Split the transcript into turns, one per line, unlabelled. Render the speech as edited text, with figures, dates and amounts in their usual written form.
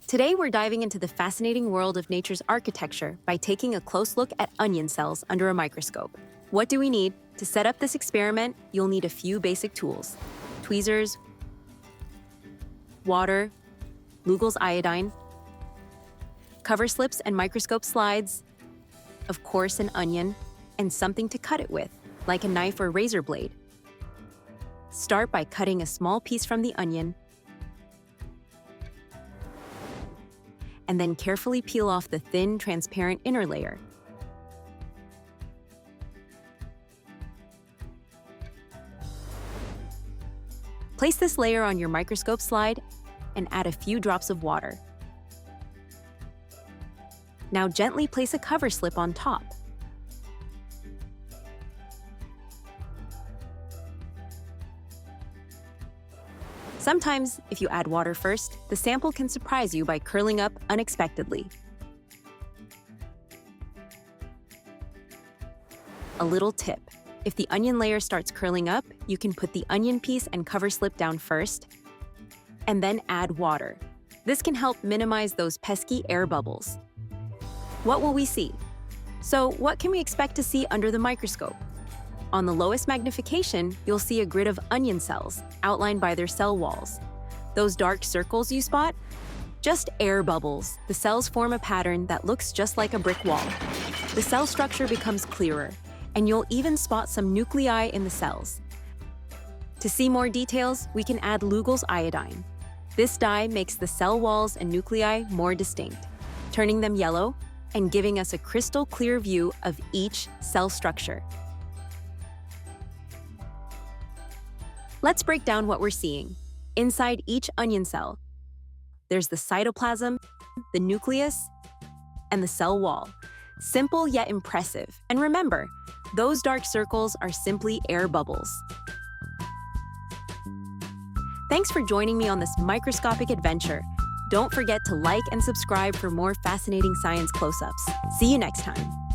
Today, we're diving into the fascinating world of nature's architecture by taking a close look at onion cells under a microscope. What do we need? To set up this experiment, you'll need a few basic tools: tweezers, water, Lugol's iodine, cover slips and microscope slides, of course an onion, and something to cut it with, like a knife or razor blade. Start by cutting a small piece from the onion, and then carefully peel off the thin, transparent inner layer. Place this layer on your microscope slide and add a few drops of water. Now gently place a cover slip on top. Sometimes, if you add water first, the sample can surprise you by curling up unexpectedly. A little tip: if the onion layer starts curling up, you can put the onion piece and cover slip down first, and then add water. This can help minimize those pesky air bubbles. What will we see? So, what can we expect to see under the microscope? On the lowest magnification, you'll see a grid of onion cells outlined by their cell walls. Those dark circles you spot? Just air bubbles. The cells form a pattern that looks just like a brick wall. The cell structure becomes clearer, and you'll even spot some nuclei in the cells. To see more details, we can add Lugol's iodine. This dye makes the cell walls and nuclei more distinct, turning them yellow and giving us a crystal clear view of each cell structure. Let's break down what we're seeing. Inside each onion cell, there's the cytoplasm, the nucleus, and the cell wall. Simple yet impressive. And remember, those dark circles are simply air bubbles. Thanks for joining me on this microscopic adventure. Don't forget to like and subscribe for more fascinating science close-ups. See you next time.